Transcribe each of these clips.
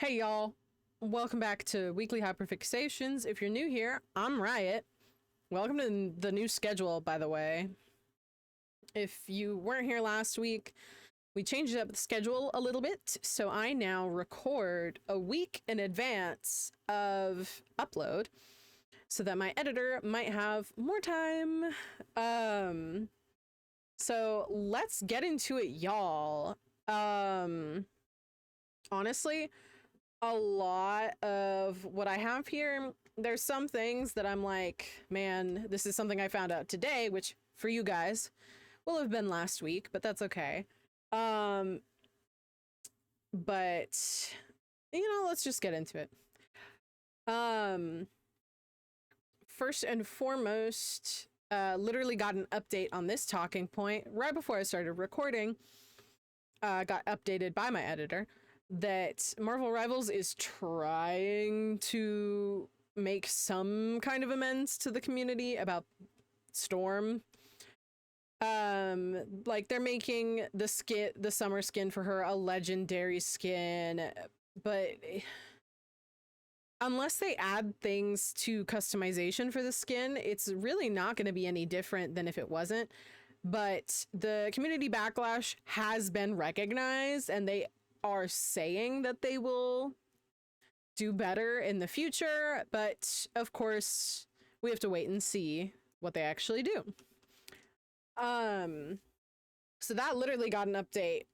Hey y'all, welcome back to Weekly Hyperfixations. If you're new here, I'm Riot. Welcome to the new schedule, by the way. If you weren't here last week, we changed up the schedule a little bit, so I now record a week in advance of upload so that my editor might have more time. So let's get into it, y'all. Honestly, a lot of what I have here, there's some things that I'm like, man, this is something I found out today, which for you guys will have been last week, but that's okay. But let's just get into it. First and foremost, literally got an update on this talking point right before I started recording. Got updated by my editor that Marvel Rivals is trying to make some kind of amends to the community about Storm. Like they're making the summer skin for her a legendary skin, but unless they add things to customization for the skin, it's really not going to be any different than if it wasn't. But the community backlash has been recognized, and they are saying that they will do better in the future, but of course we have to wait and see what they actually do. So that literally got an update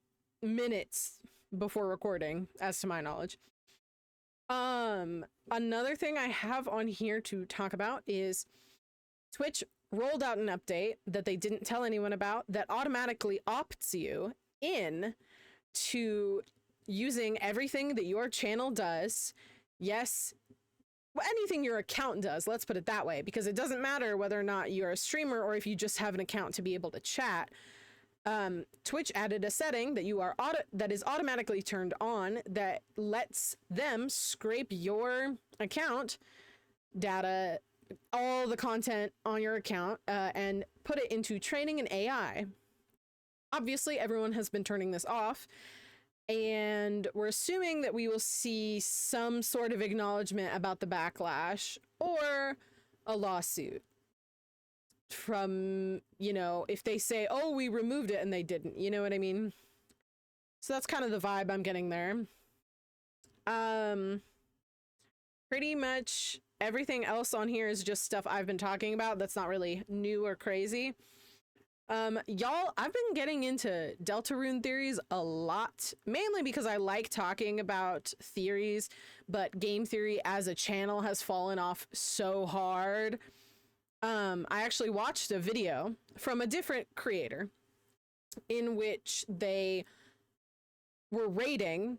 minutes before recording, as to my knowledge. Another thing I have on here to talk about is Twitch rolled out an update that they didn't tell anyone about that automatically opts you in to using everything that your channel does. Yes, anything your account does, let's put it that way, because it doesn't matter whether or not you're a streamer or if you just have an account to be able to chat. Twitch added a setting that that is automatically turned on that lets them scrape your account data, all the content on your account, and put it into training and AI. Obviously, everyone has been turning this off, and we're assuming that we will see some sort of acknowledgement about the backlash or a lawsuit from, if they say, oh, we removed it and they didn't, you know what I mean? So that's kind of the vibe I'm getting there. Pretty much everything else on here is just stuff I've been talking about that's not really new or crazy. Y'all, I've been getting into Deltarune theories a lot, mainly because I like talking about theories, but game theory as a channel has fallen off so hard. I actually watched a video from a different creator in which they were rating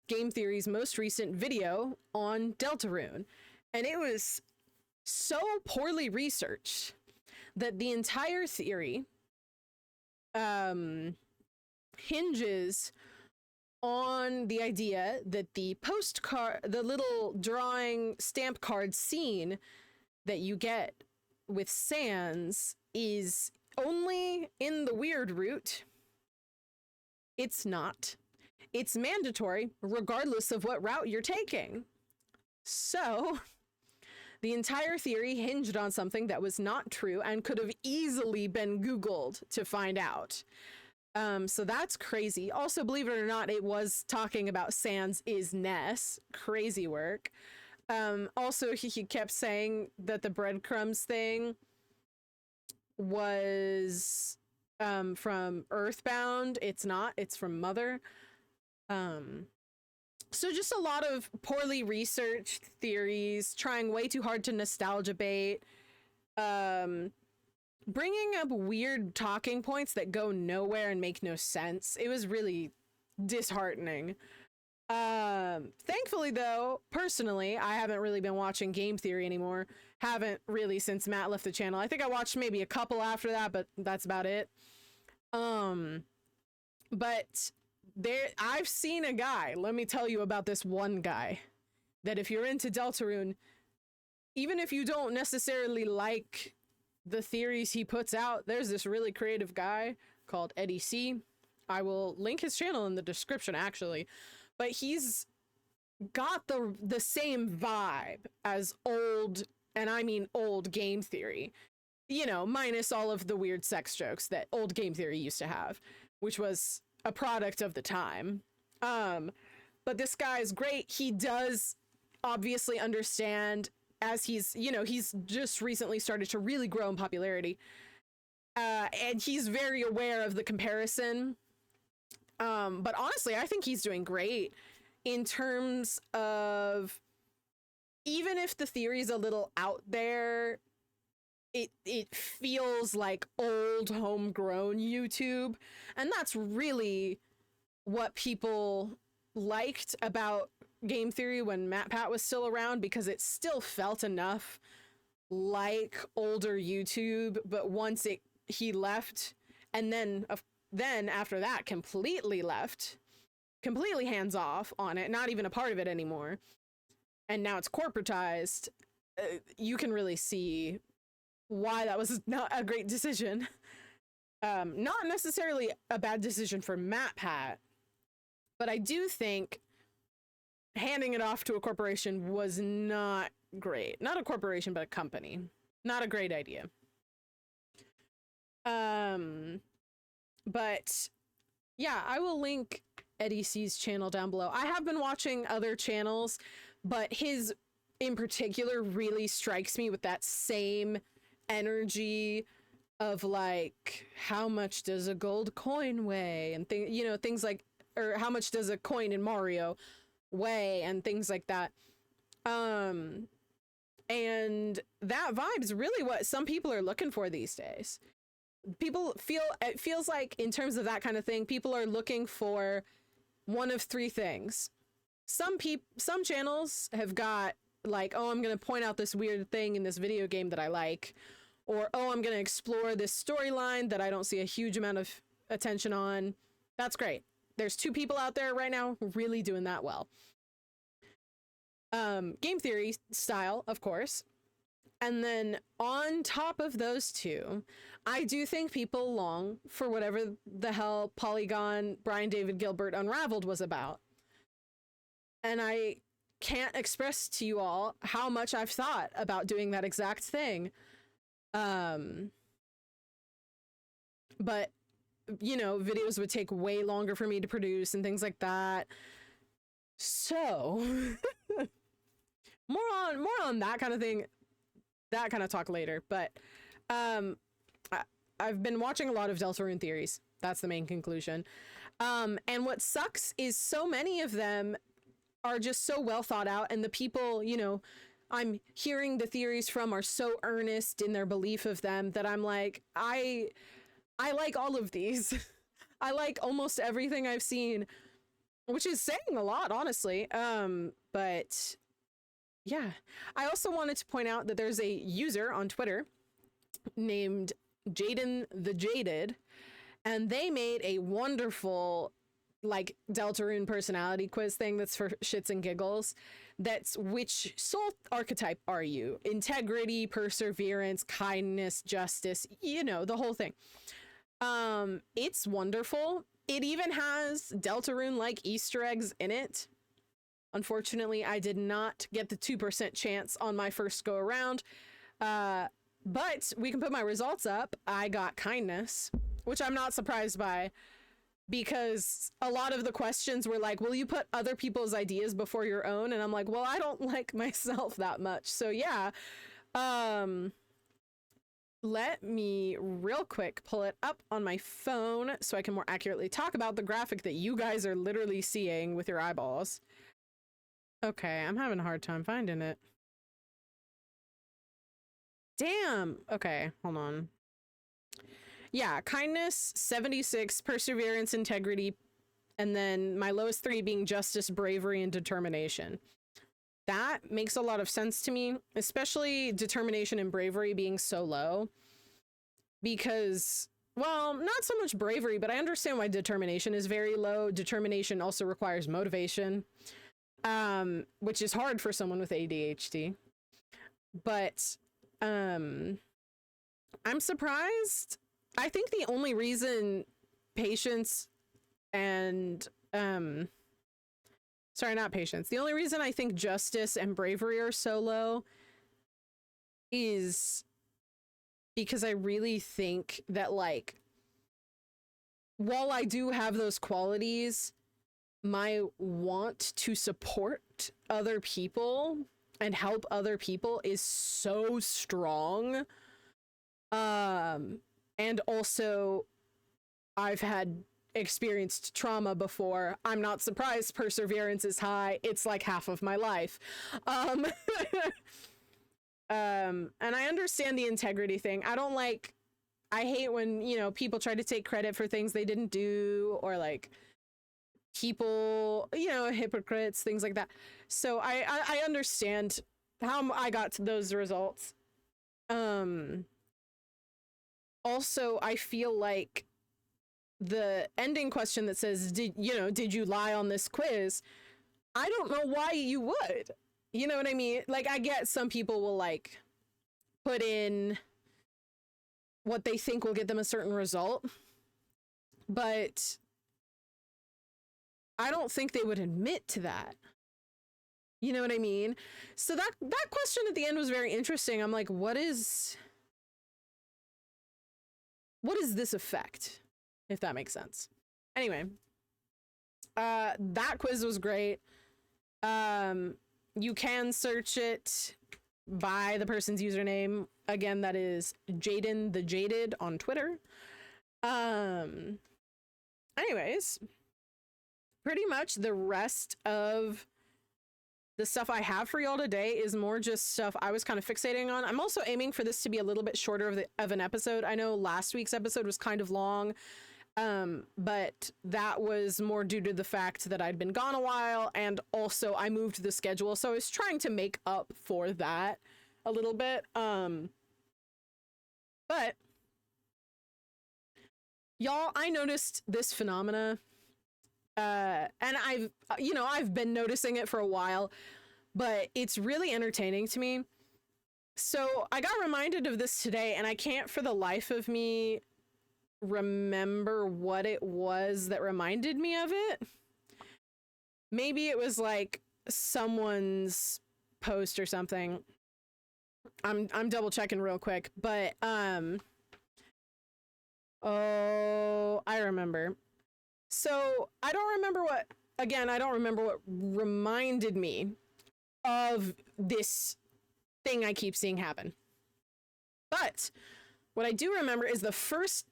game theory's most recent video on Deltarune, and it was so poorly researched that the entire theory hinges on the idea that the postcard, the little drawing stamp card scene that you get with Sans, is only in the weird route. It's not. It's mandatory regardless of what route you're taking. So the entire theory hinged on something that was not true and could have easily been Googled to find out. So that's crazy. Also, believe it or not, it was talking about Sans is Ness. Crazy work. Also, he kept saying that the breadcrumbs thing was from Earthbound. It's not. It's from Mother. So just a lot of poorly researched theories, trying way too hard to nostalgia bait, bringing up weird talking points that go nowhere and make no sense. It was really disheartening. Thankfully though, personally, I haven't really been watching game theory anymore. Haven't really since Matt left the channel. I think I watched maybe a couple after that, but that's about it. But I've seen a guy, let me tell you about this one guy, that if you're into Deltarune, even if you don't necessarily like the theories he puts out, there's this really creative guy called Eddie C. I will link his channel in the description, actually. But he's got the same vibe as old, and I mean old, game theory. You know, minus all of the weird sex jokes that old game theory used to have, which was a product of the time. But this guy's great. He does obviously understand, as he's, you know, he's just recently started to really grow in popularity. And he's very aware of the comparison. But honestly, I think he's doing great in terms of, even if the theory is a little out there, it feels like old homegrown YouTube. And that's really what people liked about game theory when MatPat was still around, because it still felt enough like older YouTube. But once he left, and then after that completely left, completely hands off on it, not even a part of it anymore, and now it's corporatized, you can really see why that was not a great decision. Not necessarily a bad decision for MatPat, but I do think handing it off to a corporation was not great. Not a corporation, but a company. Not a great idea. But yeah, I will link Eddie C's channel down below. I have been watching other channels, but his in particular really strikes me with that same energy of like, how much does a gold coin weigh, and things like, or how much does a coin in Mario weigh, and things like that. And that vibe is really what some people are looking for these days. It feels like, in terms of that kind of thing, people are looking for one of three things. Some channels have got like, oh, I'm going to point out this weird thing in this video game that I like, or, oh, I'm going to explore this storyline that I don't see a huge amount of attention on. That's great. There's two people out there right now really doing that well. Game theory style, of course. And then on top of those two, I do think people long for whatever the hell Polygon, Brian David Gilbert Unraveled was about. And I can't express to you all how much I've thought about doing that exact thing. But, you know, videos would take way longer for me to produce and things like that. So more on that kind of thing, that kind of talk later. But I've been watching a lot of Deltarune theories. That's the main conclusion. And what sucks is so many of them are just so well thought out, and the people, you know, I'm hearing the theories from are so earnest in their belief of them that I'm like, I like all of these. I like almost everything I've seen, which is saying a lot, honestly. But yeah, I also wanted to point out that there's a user on Twitter named Jaden the Jaded, and they made a wonderful like Deltarune personality quiz thing that's for shits and giggles. That's, which soul archetype are you? Integrity, perseverance, kindness, justice, you know, the whole thing. It's wonderful. It even has Deltarune like Easter eggs in it. Unfortunately, I did not get the 2% chance on my first go around. But we can put my results up. I got kindness, which I'm not surprised by, because a lot of the questions were like, will you put other people's ideas before your own? And I'm like, well, I don't like myself that much. So yeah. Let me real quick pull it up on my phone so I can more accurately talk about the graphic that you guys are literally seeing with your eyeballs. Okay, I'm having a hard time finding it. Damn. Okay, hold on. Yeah, kindness, 76, perseverance, integrity, and then my lowest 3 being justice, bravery, and determination. That makes a lot of sense to me, especially determination and bravery being so low. Because, well, not so much bravery, but I understand why determination is very low. Determination also requires motivation, which is hard for someone with ADHD. But I'm surprised. I think the only reason patience and Sorry, not patience. The only reason I think justice and bravery are so low is because I really think that, like, while I do have those qualities, my want to support other people and help other people is so strong. And also, I've had experienced trauma before. I'm not surprised perseverance is high. It's like half of my life. And I understand the integrity thing. I hate when, you know, people try to take credit for things they didn't do, or like people, you know, hypocrites, things like that. So I understand how I got to those results. Also, I feel like the ending question that says, did you lie on this quiz? I don't know why you would. You know what I mean? Like, I get some people will like put in what they think will get them a certain result, but I don't think they would admit to that. You know what I mean? So that question at the end was very interesting. I'm like, what is this effect? If that makes sense. Anyway, that quiz was great. You can search it by the person's username. Again, that is Jaden the Jaded on Twitter. Anyways, pretty much the rest of the stuff I have for y'all today is more just stuff I was kind of fixating on. I'm also aiming for this to be a little bit shorter of an episode. I know last week's episode was kind of long, but that was more due to the fact that I'd been gone a while, and also I moved the schedule, so I was trying to make up for that a little bit. But y'all, I noticed this phenomena, and I've been noticing it for a while, but it's really entertaining to me. So I got reminded of this today, and I can't for the life of me remember what it was that reminded me of it. Maybe it was like someone's post or something. I'm double checking real quick, but oh, I remember. So I don't remember what reminded me of this thing I keep seeing happen. But what I do remember is the first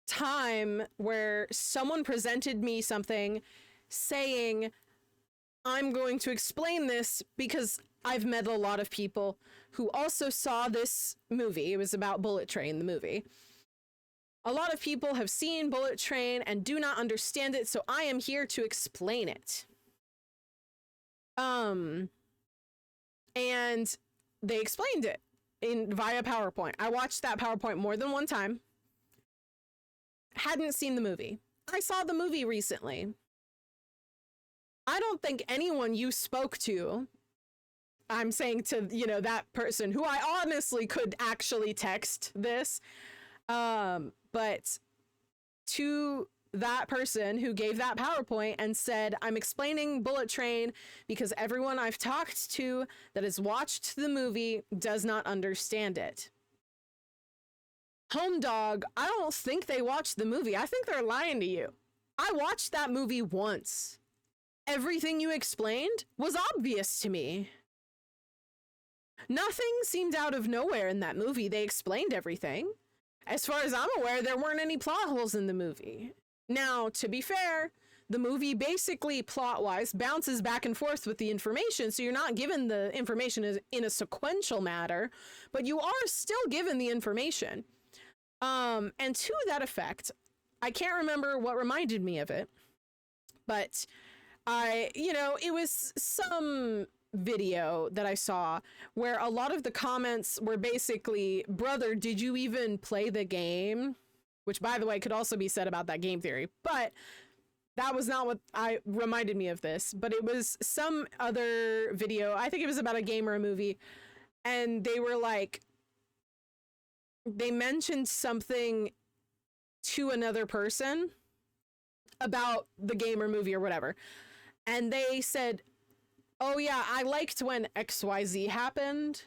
time where someone presented me something saying, I'm going to explain this because I've met a lot of people who also saw this movie. It was about Bullet Train, the movie. A lot of people have seen Bullet Train and do not understand it, so I am here to explain it. And they explained it via PowerPoint. I watched that PowerPoint more than one time. Hadn't seen the movie. I saw the movie recently. I don't think anyone you spoke to, I'm saying to, that person who I honestly could actually text this, but to that person who gave that PowerPoint and said, I'm explaining Bullet Train because everyone I've talked to that has watched the movie does not understand it. Home dog, I don't think they watched the movie. I think they're lying to you. I watched that movie once. Everything you explained was obvious to me. Nothing seemed out of nowhere in that movie. They explained everything. As far as I'm aware, there weren't any plot holes in the movie. Now, to be fair, the movie basically, plot-wise, bounces back and forth with the information, so you're not given the information in a sequential manner, but you are still given the information. And to that effect, I can't remember what reminded me of it, but it was some video that I saw where a lot of the comments were basically, brother, did you even play the game? Which, by the way, could also be said about that game theory, but that was not what reminded me of this, but it was some other video. I think it was about a game or a movie, and they were like, they mentioned something to another person about the game or movie or whatever. and they said, oh yeah, I liked when XYZ happened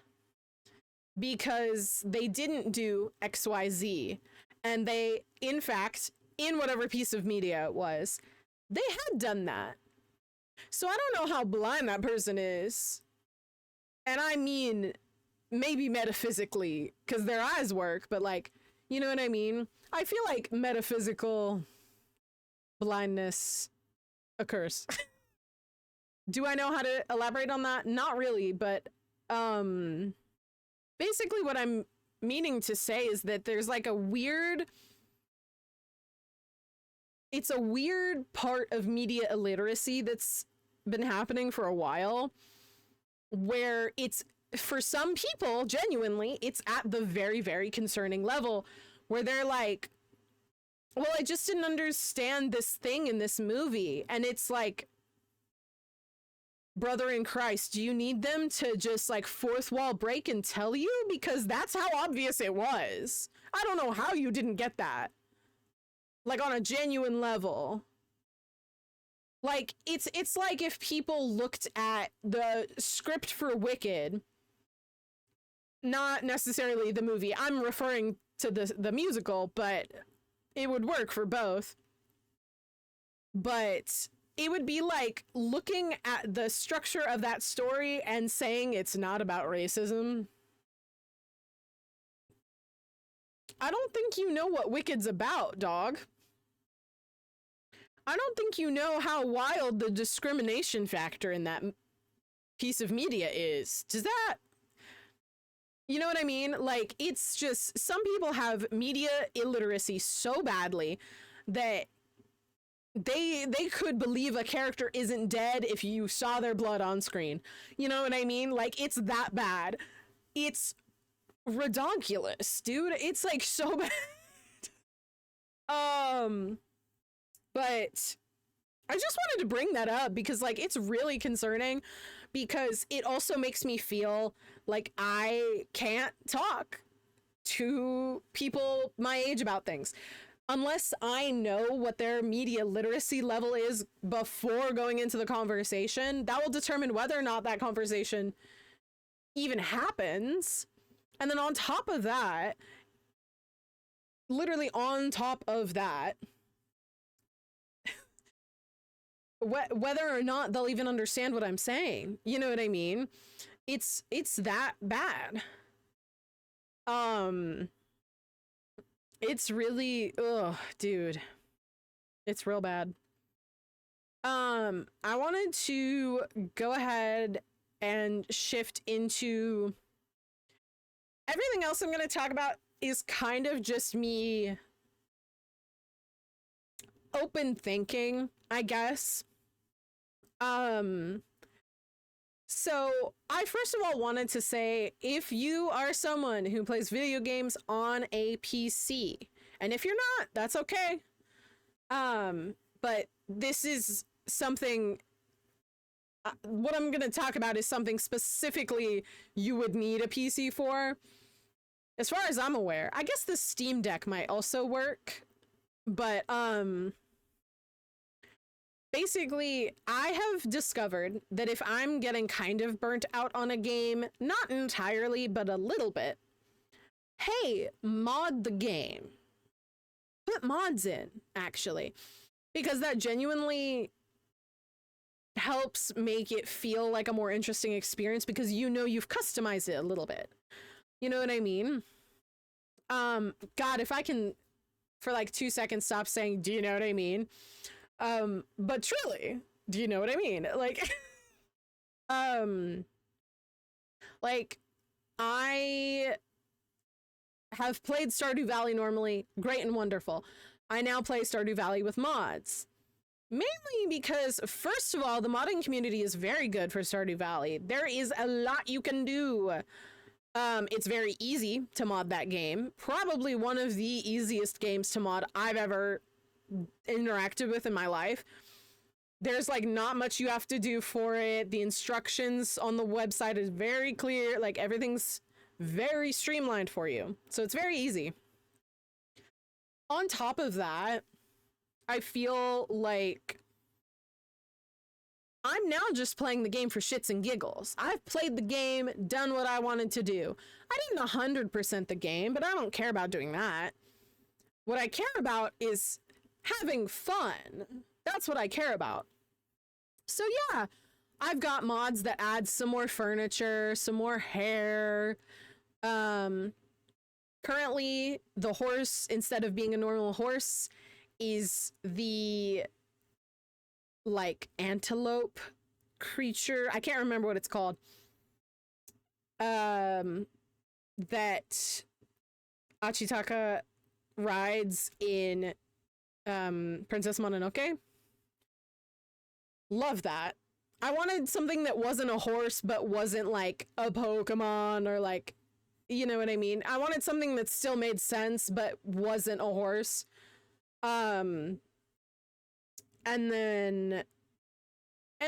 because they didn't do XYZ. And they, in fact, in whatever piece of media it was, they had done that. So I don't know how blind that person is. And I mean, maybe metaphysically, because their eyes work, but like, you know what I mean? I feel like metaphysical blindness occurs. Do I know how to elaborate on that? Not really, but basically what I'm meaning to say is that there's like it's a weird part of media illiteracy that's been happening for a while, where it's, for some people, genuinely, it's at the very, very concerning level where they're like, well, I just didn't understand this thing in this movie. And it's like, brother in Christ, do you need them to just like fourth wall break and tell you? Because that's how obvious it was. I don't know how you didn't get that. Like on a genuine level. Like it's like if people looked at the script for Wicked, not necessarily the movie. I'm referring to the musical, but it would work for both. But it would be like looking at the structure of that story and saying it's not about racism. I don't think you know what Wicked's about, dog. I don't think you know how wild the discrimination factor in that piece of media is. Does that... You know what I mean? Like, it's just, some people have media illiteracy so badly that they could believe a character isn't dead if you saw their blood on screen. You know what I mean? Like, it's that bad. It's redonkulous, dude. It's like so bad. But I just wanted to bring that up because like it's really concerning, because it also makes me feel like I can't talk to people my age about things unless I know what their media literacy level is before going into the conversation. That will determine whether or not that conversation even happens. And then on top of that, literally on top of that, whether or not they'll even understand what I'm saying. You know what I mean? It's that bad. It's really, ugh, dude. It's real bad. I wanted to go ahead and shift into everything else I'm going to talk about is kind of just me open thinking, I guess. So I first of all wanted to say, if you are someone who plays video games on a PC, and if you're not, that's okay. But this is something, what I'm going to talk about is something specifically you would need a PC for. As far as I'm aware, I guess the Steam Deck might also work, but, basically, I have discovered that if I'm getting kind of burnt out on a game, not entirely, but a little bit, hey, mod the game. Put mods in, actually, because that genuinely helps make it feel like a more interesting experience because you know you've customized it a little bit. You know what I mean? God, if I can, for like 2 seconds, stop saying, do you know what I mean? But truly, do you know what I mean? Like, like, I have played Stardew Valley normally, great and wonderful. I now play Stardew Valley with mods. Mainly because, first of all, the modding community is very good for Stardew Valley. There is a lot you can do. It's very easy to mod that game. Probably one of the easiest games to mod I've ever interacted with in my life. There's like not much you have to do for it. The instructions on the website is very clear. Like everything's very streamlined for you. So it's very easy. On top of that, I feel like I'm now just playing the game for shits and giggles. I've played the game, done what I wanted to do. I didn't 100% the game, but I don't care about doing that. What I care about is having fun. That's what I care about. So yeah, I've got mods that add some more furniture, some more hair. Currently, the horse, instead of being a normal horse, is the like antelope creature. I can't remember what it's called. That Achitaka rides in Princess Mononoke. Love that. I wanted something that wasn't a horse but wasn't like a Pokemon or like, you know what I mean? I wanted something that still made sense but wasn't a horse. And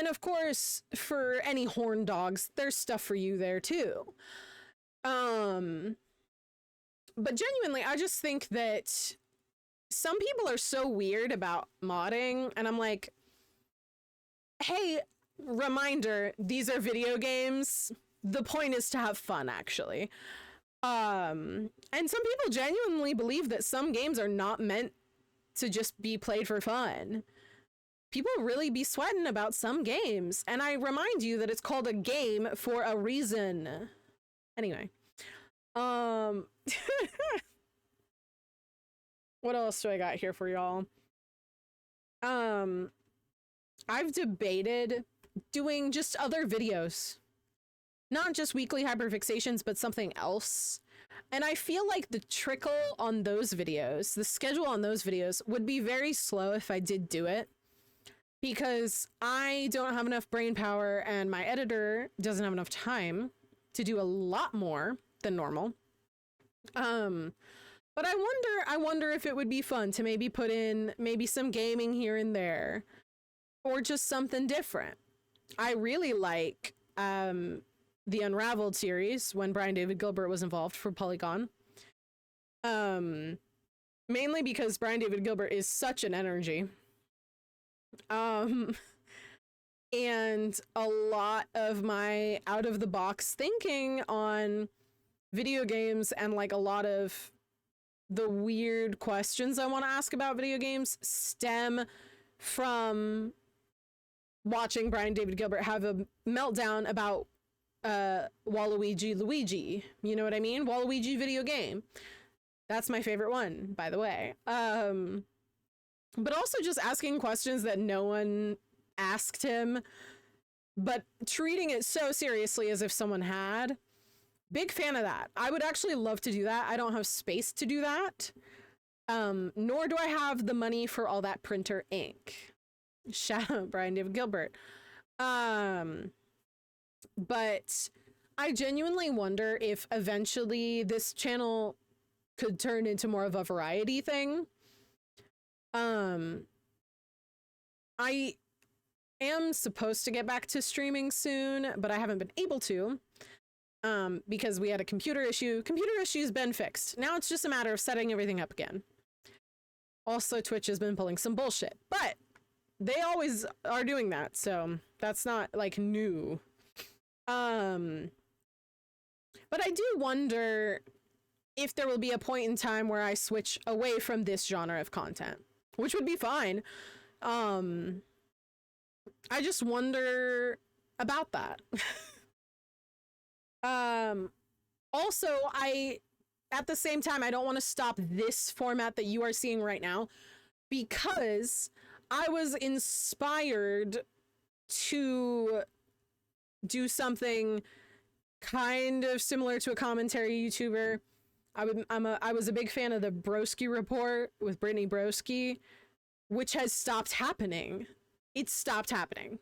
of course, for any horn dogs, there's stuff for you there too. But genuinely, I just think that some people are so weird about modding, and I'm like, hey, reminder, these are video games. The point is to have fun, actually. And some people genuinely believe that some games are not meant to just be played for fun. People really be sweating about some games, and I remind you that it's called a game for a reason. Anyway, what else do I got here for y'all? I've debated doing just other videos, not just weekly hyperfixations, but something else. And I feel like the trickle on those videos, the schedule on those videos would be very slow if I did do it, because I don't have enough brain power and my editor doesn't have enough time to do a lot more than normal. But I wonder if it would be fun to maybe put in maybe some gaming here and there, or just something different. I really like the Unraveled series when Brian David Gilbert was involved for Polygon. Mainly because Brian David Gilbert is such an energy. And a lot of my out of the box thinking on video games and like a lot of the weird questions I want to ask about video games stem from watching Brian David Gilbert have a meltdown about Waluigi Luigi. You know what I mean? Waluigi video game. That's my favorite one, by the way. But also just asking questions that no one asked him, but treating it so seriously as if someone had. Big fan of that. I would actually love to do that. I don't have space to do that. Nor do I have the money for all that printer ink. Shout out Brian David Gilbert. But I genuinely wonder if eventually this channel could turn into more of a variety thing. I am supposed to get back to streaming soon, but I haven't been able to, because we had a computer issue. Computer issue's been fixed. Now it's just a matter of setting everything up again. Also, Twitch has been pulling some bullshit, but they always are doing that, so that's not like new. But I do wonder if there will be a point in time where I switch away from this genre of content, which would be fine. I just wonder about that. Also, at the same time, I don't want to stop this format that you are seeing right now, because I was inspired to do something kind of similar to a commentary YouTuber. I was a big fan of the Broski Report with Brittany Broski, which has stopped happening. It stopped happening.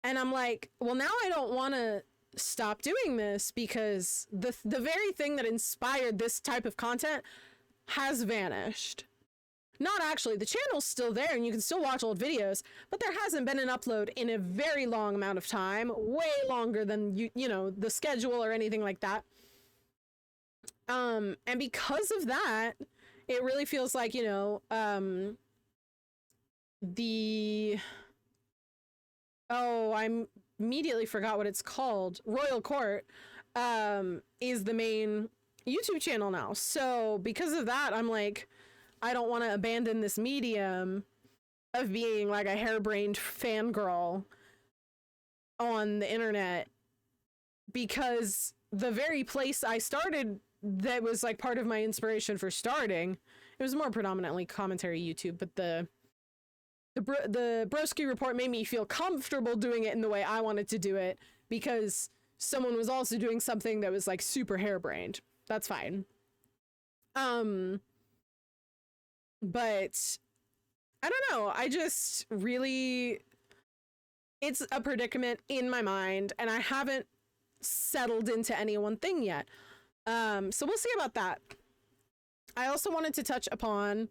And I'm like, well, now I don't want to stop doing this, because the very thing that inspired this type of content has vanished. Not actually, the channel's still there and you can still watch old videos, but there hasn't been an upload in a very long amount of time, way longer than you know, the schedule or anything like that. And because of that, it really feels like, you know, the oh, I'm immediately forgot what it's called. Royal Court is the main YouTube channel now. So because of that, I'm like, I don't want to abandon this medium of being like a harebrained fangirl on the internet, because the very place I started that was like part of my inspiration for starting, it was more predominantly commentary YouTube, but the Broski Report made me feel comfortable doing it in the way I wanted to do it, because someone was also doing something that was like super harebrained. That's fine. But I don't know. I just really, it's a predicament in my mind, and I haven't settled into any one thing yet. So we'll see about that. I also wanted to touch upon,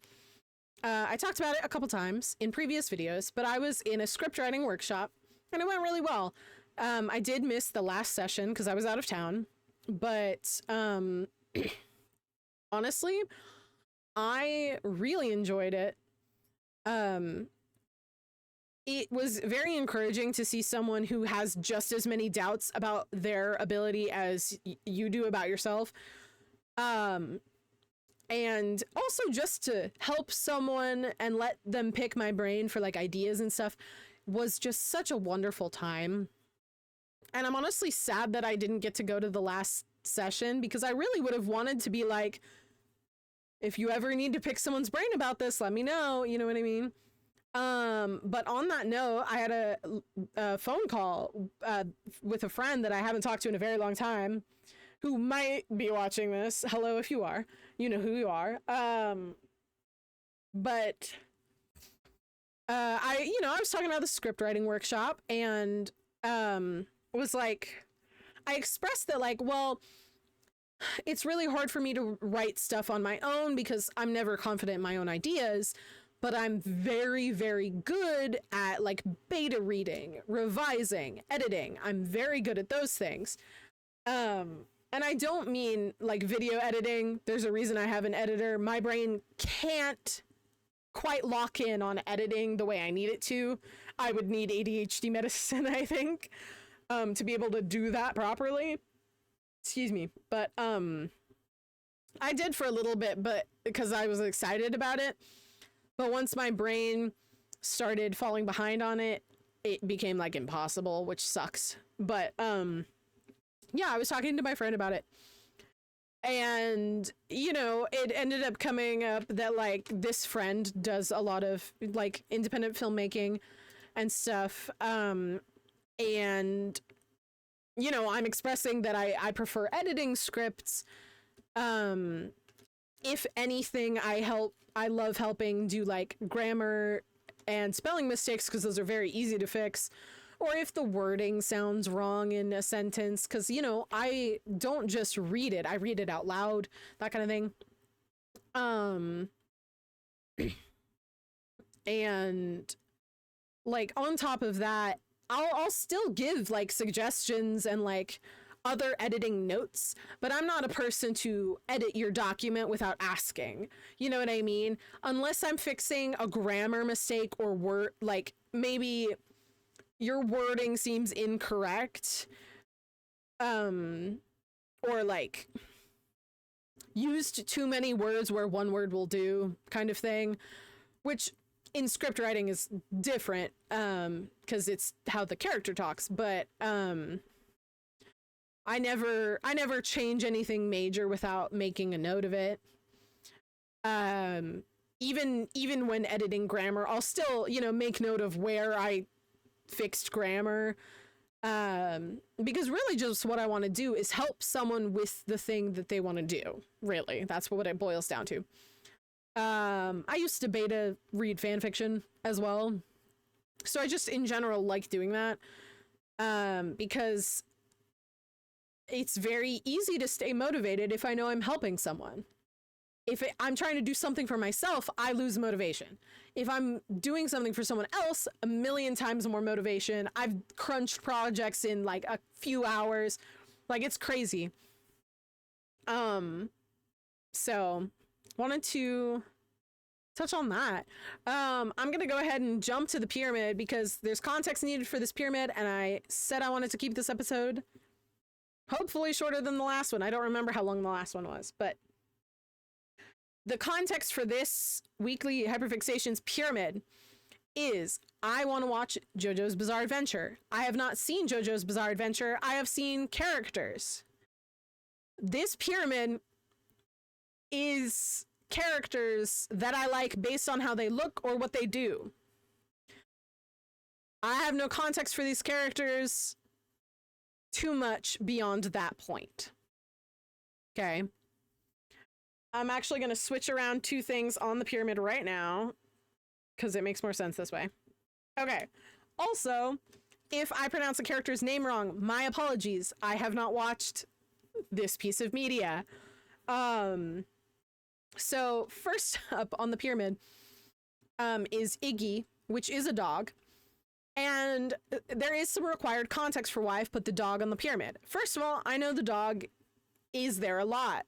I talked about it a couple times in previous videos, but I was in a script writing workshop and it went really well. I did miss the last session because I was out of town, but honestly, I really enjoyed it. It was very encouraging to see someone who has just as many doubts about their ability as you do about yourself. And also just to help someone and let them pick my brain for like ideas and stuff was just such a wonderful time. And I'm honestly sad that I didn't get to go to the last session, because I really would have wanted to be like, if you ever need to pick someone's brain about this, let me know. You know what I mean? But on that note, I had a phone call with a friend that I haven't talked to in a very long time, who might be watching this. Hello, if you are. You know who you are. But I was talking about the script writing workshop, and was like, I expressed that like, well, it's really hard for me to write stuff on my own because I'm never confident in my own ideas, but I'm very, very good at like beta reading, revising, editing. I'm very good at those things. And I don't mean like video editing. There's a reason I have an editor. My brain can't quite lock in on editing the way I need it to. I would need ADHD medicine, I think, to be able to do that properly. Excuse me. But I did for a little bit, but because I was excited about it. But once my brain started falling behind on it, it became like impossible, which sucks. But yeah, I was talking to my friend about it, and it ended up coming up that like this friend does a lot of like independent filmmaking and stuff, and I'm expressing that I prefer editing scripts. If anything, I love helping do like grammar and spelling mistakes, because those are very easy to fix. Or if the wording sounds wrong in a sentence, because, I don't just read it. I read it out loud, that kind of thing. And like on top of that, I'll still give like suggestions and like other editing notes, but I'm not a person to edit your document without asking. You know what I mean? Unless I'm fixing a grammar mistake or word, like maybe your wording seems incorrect, or like used too many words where one word will do, kind of thing, which in script writing is different, because it's how the character talks. But I never change anything major without making a note of it. Even when editing grammar, I'll still make note of where I fixed grammar, because really just what I want to do is help someone with the thing that they want to do. Really, that's what it boils down to. I used to beta read fan fiction as well, so I just in general like doing that, because it's very easy to stay motivated if I know I'm helping someone. If I'm trying to do something for myself, I lose motivation. If I'm doing something for someone else, a million times more motivation. I've crunched projects in like a few hours. Like, it's crazy. So wanted to touch on that. I'm gonna go ahead and jump to the pyramid because there's context needed for this pyramid, and I said I wanted to keep this episode hopefully shorter than the last one. I don't remember how long the last one was, but the context for this Weekly Hyperfixations pyramid is I want to watch JoJo's Bizarre Adventure. I have not seen JoJo's Bizarre Adventure. I have seen characters. This pyramid is characters that I like based on how they look or what they do. I have no context for these characters too much beyond that point. Okay. I'm actually going to switch around two things on the pyramid right now because it makes more sense this way. Okay. Also, if I pronounce a character's name wrong, my apologies. I have not watched this piece of media. So first up on the pyramid is Iggy, which is a dog. And there is some required context for why I've put the dog on the pyramid. First of all, I know the dog is there a lot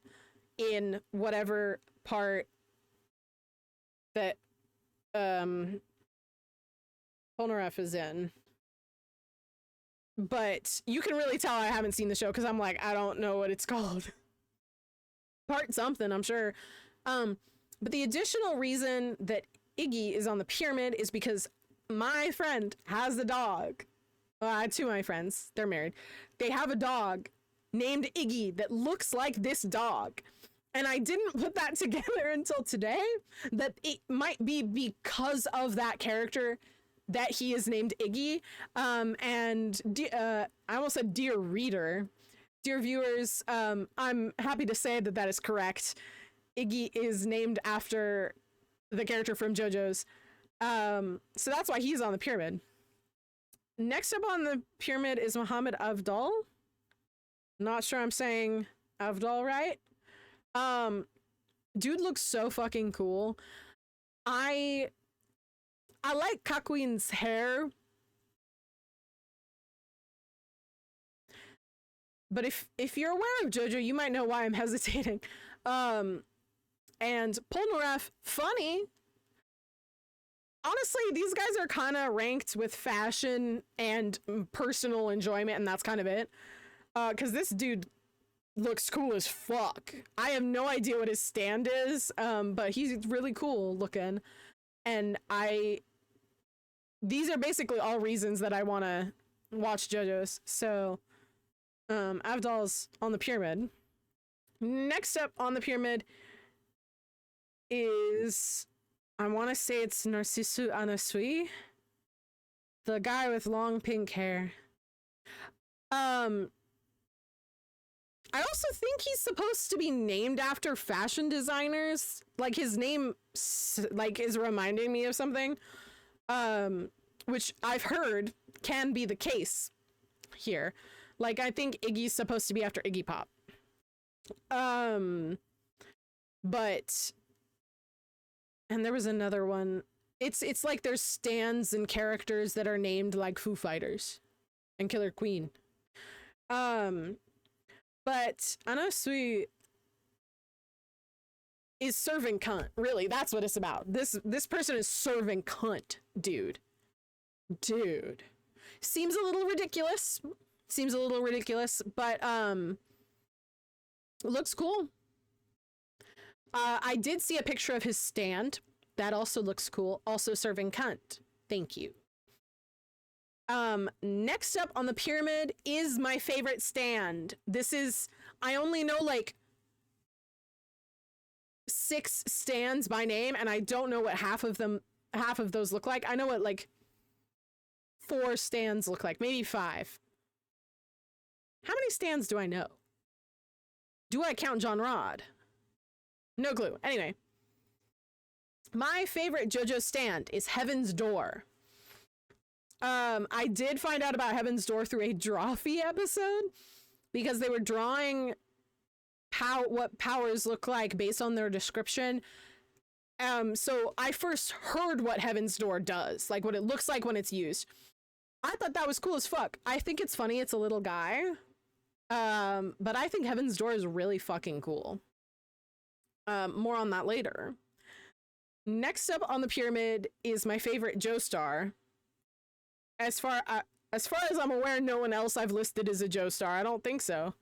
in whatever part that Polnareff is in. But you can really tell I haven't seen the show because I'm like, I don't know what it's called. Part something, I'm sure. But the additional reason that Iggy is on the pyramid is because my friend has a dog. Well, I had two of my friends. They're married. They have a dog named Iggy that looks like this dog. And I didn't put that together until today, that it might be because of that character that he is named Iggy. I almost said dear reader. Dear viewers, I'm happy to say that that is correct. Iggy is named after the character from JoJo's. So that's why he's on the pyramid. Next up on the pyramid is Muhammad Avdal. Not sure I'm saying Avdal right. Dude looks so fucking cool. I like Kakuin's hair. But if you're aware of JoJo, you might know why I'm hesitating. And Polnareff, funny. Honestly, these guys are kind of ranked with fashion and personal enjoyment, and that's kind of it. Because this dude looks cool as fuck. I have no idea what his stand is, but he's really cool looking. And these are basically all reasons that I want to watch JoJo's. So, Avdal's on the pyramid. Next up on the pyramid is, I want to say it's Narciso Anasui, the guy with long pink hair. I also think he's supposed to be named after fashion designers. Like his name is reminding me of something, which I've heard can be the case here. Like I think Iggy's supposed to be after Iggy Pop. But and there was another one. It's like there's stands and characters that are named like Foo Fighters and Killer Queen. But Anasui is serving cunt. Really, that's what it's about. This person is serving cunt, dude. Dude. Seems a little ridiculous. But looks cool. I did see a picture of his stand. That also looks cool. Also serving cunt. Thank you. Next up on the pyramid is my favorite stand. I only know like 6 stands by name, and I don't know what half of those look like. I know what like 4 stands look like, maybe 5. How many stands do I know? Do I count John Rod? No clue. Anyway, my favorite JoJo stand is Heaven's Door. I did find out about Heaven's Door through a Drawfee episode because they were drawing what powers look like based on their description. So I first heard what Heaven's Door does, like what it looks like when it's used. I thought that was cool as fuck. I think it's funny. It's a little guy. But I think Heaven's Door is really fucking cool. More on that later. Next up on the pyramid is my favorite Joestar. As far as I'm aware, no one else I've listed is a Joestar. I don't think so.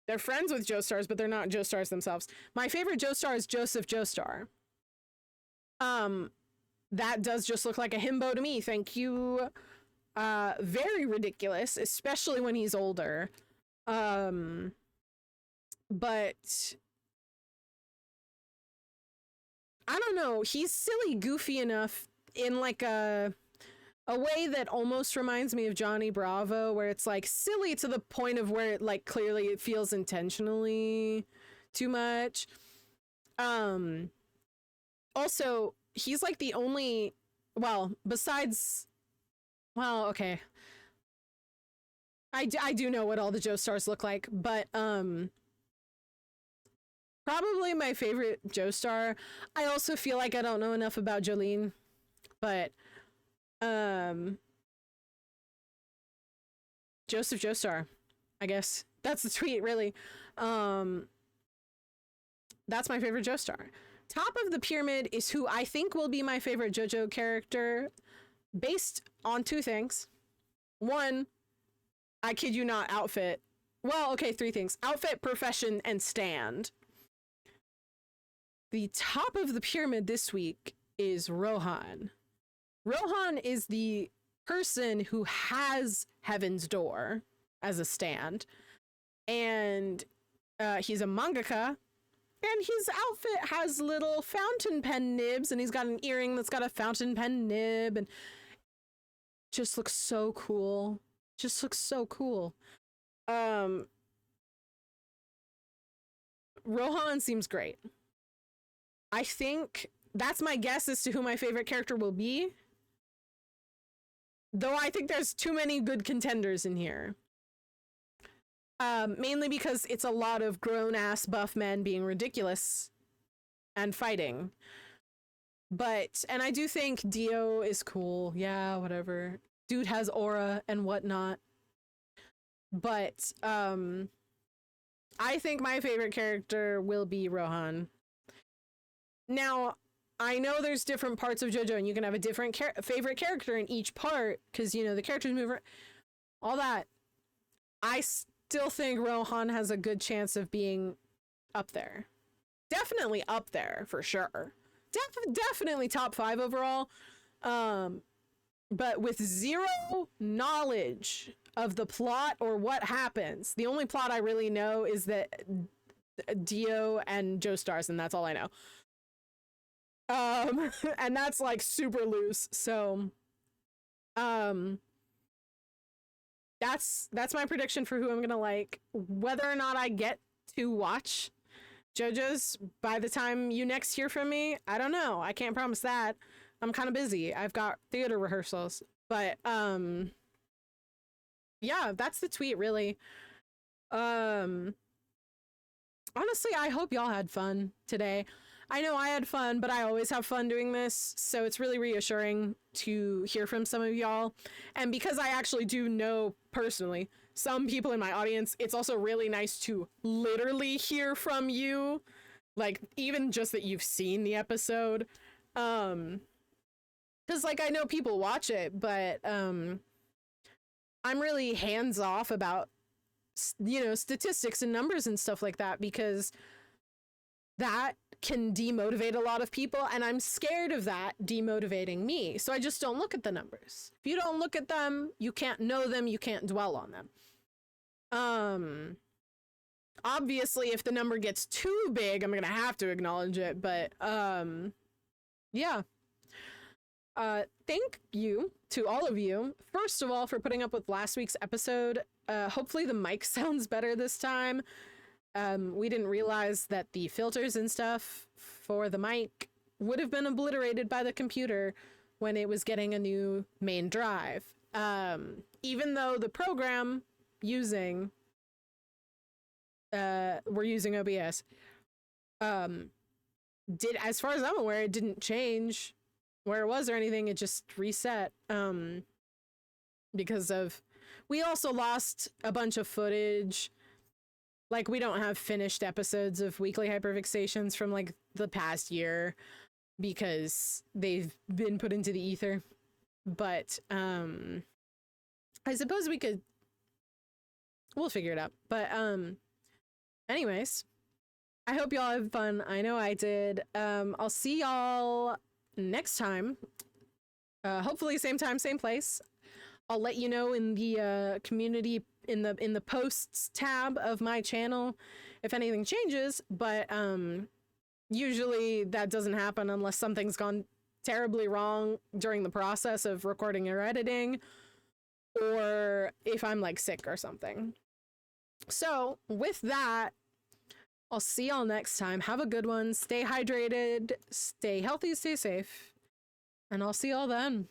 They're friends with Joestars, but they're not Joestars themselves. My favorite Joestar is Joseph Joestar. That does just look like a himbo to me. Thank you. Very ridiculous, especially when he's older. But I don't know. He's silly, goofy enough in like a way that almost reminds me of Johnny Bravo, where it's like silly to the point of where it like clearly it feels intentionally too much. Also, he's like the only, well, besides, well, okay. I do know what all the Joestars look like, but probably my favorite Joestar. I also feel like I don't know enough about Jolene, but Joseph Joestar, I guess. That's the tweet, really. That's my favorite Joestar. Top of the pyramid is who I think will be my favorite JoJo character based on two things. One, I kid you not, outfit. Well, okay, three things. Outfit, profession, and stand. The top of the pyramid this week is Rohan. Rohan is the person who has Heaven's Door as a stand. And he's a mangaka. And his outfit has little fountain pen nibs, and he's got an earring that's got a fountain pen nib, and just looks so cool. Just looks so cool. Rohan seems great. I think that's my guess as to who my favorite character will be. Though I think there's too many good contenders in here. Mainly because it's a lot of grown-ass buff men being ridiculous and fighting. But, and I do think Dio is cool. Yeah, whatever. Dude has aura and whatnot. But, I think my favorite character will be Rohan. Now, I know there's different parts of JoJo, and you can have a different favorite character in each part, because, you know, the characters move around, all that. I still think Rohan has a good chance of being up there. Definitely up there, for sure. Definitely top 5 overall. But with zero knowledge of the plot or what happens, the only plot I really know is that Dio and Joestars, and that's all I know. And that's like super loose. So, that's my prediction for who I'm gonna like. Whether or not I get to watch JoJo's by the time you next hear from me, I don't know. I can't promise that. I'm kind of busy. I've got theater rehearsals, but yeah, that's the tweet really. Honestly, I hope y'all had fun today. I know I had fun, but I always have fun doing this, so it's really reassuring to hear from some of y'all. And because I actually do know personally some people in my audience, it's also really nice to literally hear from you, like even just that you've seen the episode. Because like I know people watch it, but I'm really hands off about, you know, statistics and numbers and stuff like that, because that can demotivate a lot of people, and I'm scared of that demotivating me. So I just don't look at the numbers. If you don't look at them, you can't know them, you can't dwell on them. Obviously, if the number gets too big, I'm gonna have to acknowledge it, but yeah. Thank you to all of you, first of all, for putting up with last week's episode. Hopefully the mic sounds better this time. We didn't realize that the filters and stuff for the mic would have been obliterated by the computer when it was getting a new main drive. Even though the program using, we're using OBS, as far as I'm aware, it didn't change where it was or anything. It just reset, because of, we also lost a bunch of footage. Like, we don't have finished episodes of Weekly Hyperfixations from, like, the past year. because they've been put into the ether. But I suppose we'll figure it out. But anyways, I hope y'all have fun. I know I did. I'll see y'all next time. Hopefully same time, same place. I'll let you know in the community, in the posts tab of my channel if anything changes, but usually that doesn't happen unless something's gone terribly wrong during the process of recording or editing, or if I'm like sick or something. So with that, I'll see y'all next time. Have a good one. Stay hydrated, stay healthy, stay safe, and I'll see y'all then.